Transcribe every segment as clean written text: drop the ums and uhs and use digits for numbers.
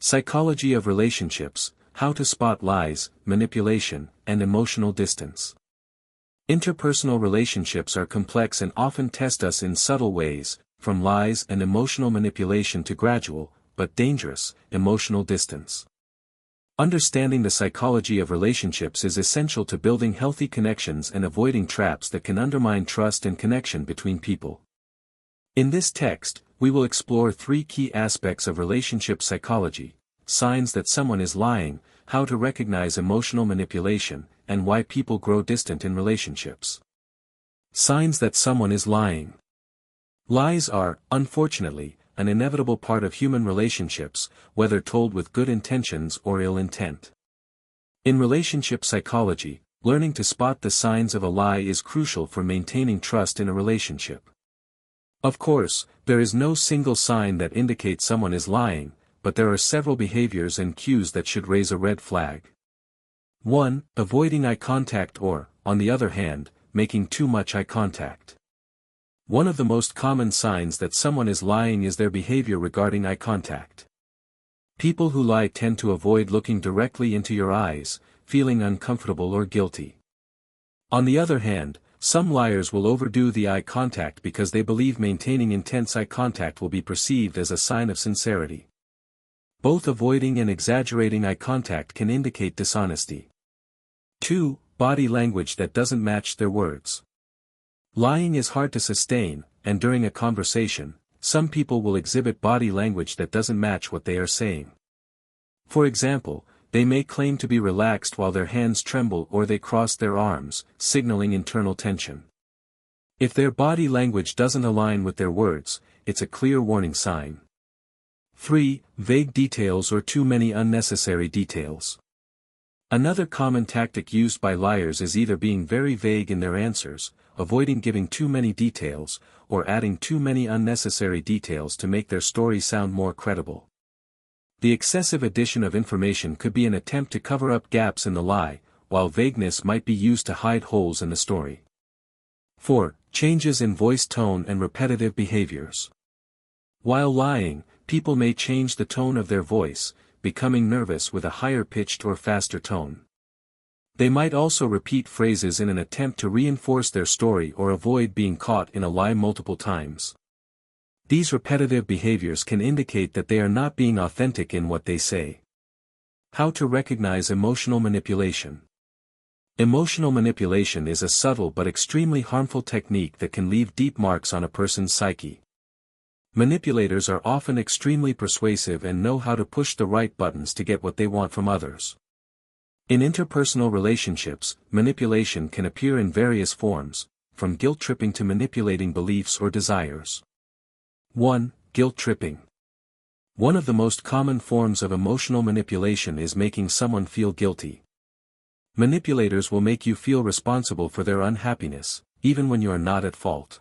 Psychology of relationships, how to spot lies, manipulation, and emotional distance. Interpersonal relationships are complex and often test us in subtle ways, from lies and emotional manipulation to gradual, but dangerous, emotional distance. Understanding the psychology of relationships is essential to building healthy connections and avoiding traps that can undermine trust and connection between people. In this text, we will explore three key aspects of relationship psychology: signs that someone is lying, how to recognize emotional manipulation, and why people grow distant in relationships. Signs that someone is lying. Lies are, unfortunately, an inevitable part of human relationships, whether told with good intentions or ill intent. In relationship psychology, learning to spot the signs of a lie is crucial for maintaining trust in a relationship. Of course, there is no single sign that indicates someone is lying, but there are several behaviors and cues that should raise a red flag. 1. Avoiding eye contact or, on the other hand, making too much eye contact. One of the most common signs that someone is lying is their behavior regarding eye contact. People who lie tend to avoid looking directly into your eyes, feeling uncomfortable or guilty. On the other hand, some liars will overdo the eye contact because they believe maintaining intense eye contact will be perceived as a sign of sincerity. Both avoiding and exaggerating eye contact can indicate dishonesty. 2. Body language that doesn't match their words. Lying is hard to sustain, and during a conversation, some people will exhibit body language that doesn't match what they are saying. For example, they may claim to be relaxed while their hands tremble or they cross their arms, signaling internal tension. If their body language doesn't align with their words, it's a clear warning sign. 3. Vague details or too many unnecessary details. Another common tactic used by liars is either being very vague in their answers, avoiding giving too many details, or adding too many unnecessary details to make their story sound more credible. The excessive addition of information could be an attempt to cover up gaps in the lie, while vagueness might be used to hide holes in the story. 4. Changes in voice tone and repetitive behaviors. While lying, people may change the tone of their voice, becoming nervous with a higher-pitched or faster tone. They might also repeat phrases in an attempt to reinforce their story or avoid being caught in a lie multiple times. These repetitive behaviors can indicate that they are not being authentic in what they say. How to recognize emotional manipulation. Emotional manipulation is a subtle but extremely harmful technique that can leave deep marks on a person's psyche. Manipulators are often extremely persuasive and know how to push the right buttons to get what they want from others. In interpersonal relationships, manipulation can appear in various forms, from guilt-tripping to manipulating beliefs or desires. 1. Guilt-tripping. One of the most common forms of emotional manipulation is making someone feel guilty. Manipulators will make you feel responsible for their unhappiness, even when you are not at fault.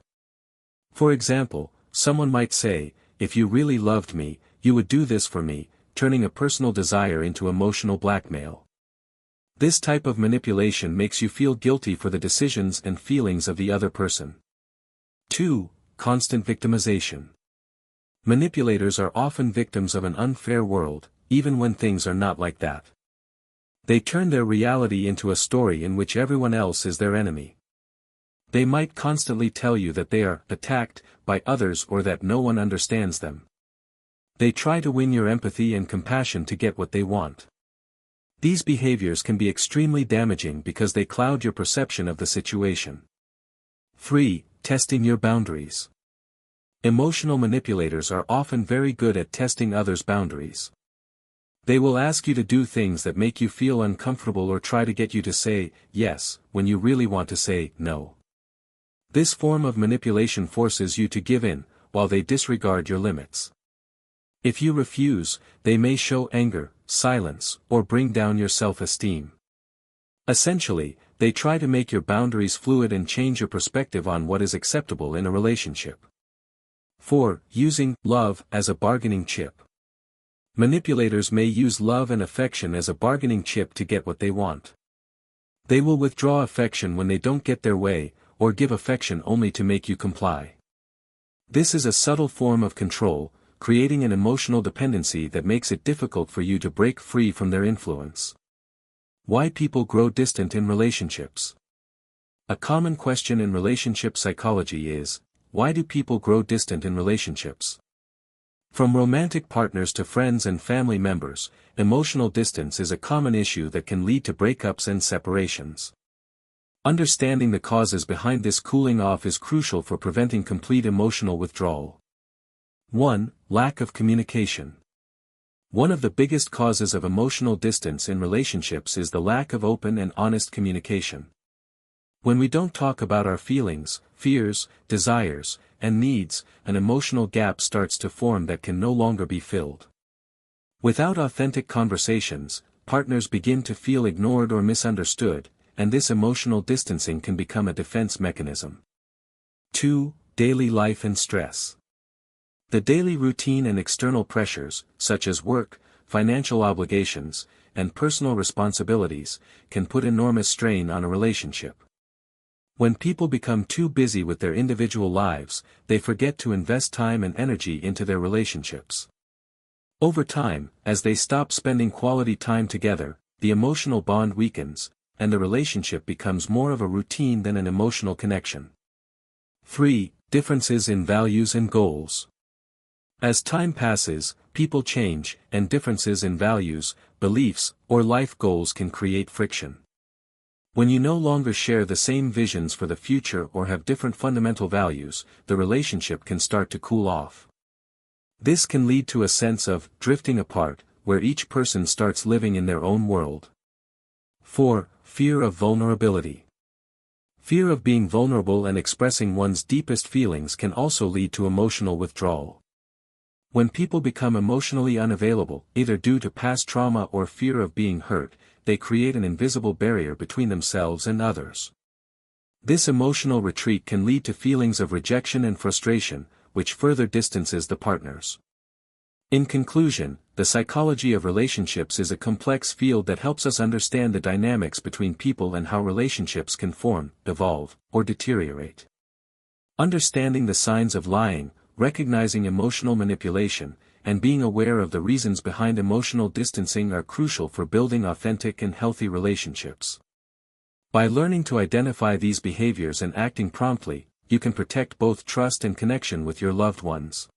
For example, someone might say, "If you really loved me, you would do this for me," turning a personal desire into emotional blackmail. This type of manipulation makes you feel guilty for the decisions and feelings of the other person. 2. Constant victimization. Manipulators are often victims of an unfair world, even when things are not like that. They turn their reality into a story in which everyone else is their enemy. They might constantly tell you that they are attacked by others or that no one understands them. They try to win your empathy and compassion to get what they want. These behaviors can be extremely damaging because they cloud your perception of the situation. 3. Testing your boundaries. Emotional manipulators are often very good at testing others' boundaries. They will ask you to do things that make you feel uncomfortable or try to get you to say yes when you really want to say no. This form of manipulation forces you to give in, while they disregard your limits. If you refuse, they may show anger, silence, or bring down your self-esteem. Essentially, they try to make your boundaries fluid and change your perspective on what is acceptable in a relationship. 4. Using love as a bargaining chip. Manipulators may use love and affection as a bargaining chip to get what they want. They will withdraw affection when they don't get their way, or give affection only to make you comply. This is a subtle form of control, creating an emotional dependency that makes it difficult for you to break free from their influence. Why people grow distant in relationships. A common question in relationship psychology is, why do people grow distant in relationships? From romantic partners to friends and family members, emotional distance is a common issue that can lead to breakups and separations. Understanding the causes behind this cooling off is crucial for preventing complete emotional withdrawal. 1. Lack of communication. One of the biggest causes of emotional distance in relationships is the lack of open and honest communication. When we don't talk about our feelings, fears, desires, and needs, an emotional gap starts to form that can no longer be filled. Without authentic conversations, partners begin to feel ignored or misunderstood, and this emotional distancing can become a defense mechanism. 2. Daily life and stress. The daily routine and external pressures, such as work, financial obligations, and personal responsibilities, can put enormous strain on a relationship. When people become too busy with their individual lives, they forget to invest time and energy into their relationships. Over time, as they stop spending quality time together, the emotional bond weakens, and the relationship becomes more of a routine than an emotional connection. 3. Differences in values and goals. As time passes, people change, and differences in values, beliefs, or life goals can create friction. When you no longer share the same visions for the future or have different fundamental values, the relationship can start to cool off. This can lead to a sense of drifting apart, where each person starts living in their own world. 4. Fear of vulnerability. Fear of being vulnerable and expressing one's deepest feelings can also lead to emotional withdrawal. When people become emotionally unavailable, either due to past trauma or fear of being hurt, they create an invisible barrier between themselves and others. This emotional retreat can lead to feelings of rejection and frustration, which further distances the partners. In conclusion, the psychology of relationships is a complex field that helps us understand the dynamics between people and how relationships can form, evolve, or deteriorate. Understanding the signs of lying, recognizing emotional manipulation, and being aware of the reasons behind emotional distancing are crucial for building authentic and healthy relationships. By learning to identify these behaviors and acting promptly, you can protect both trust and connection with your loved ones.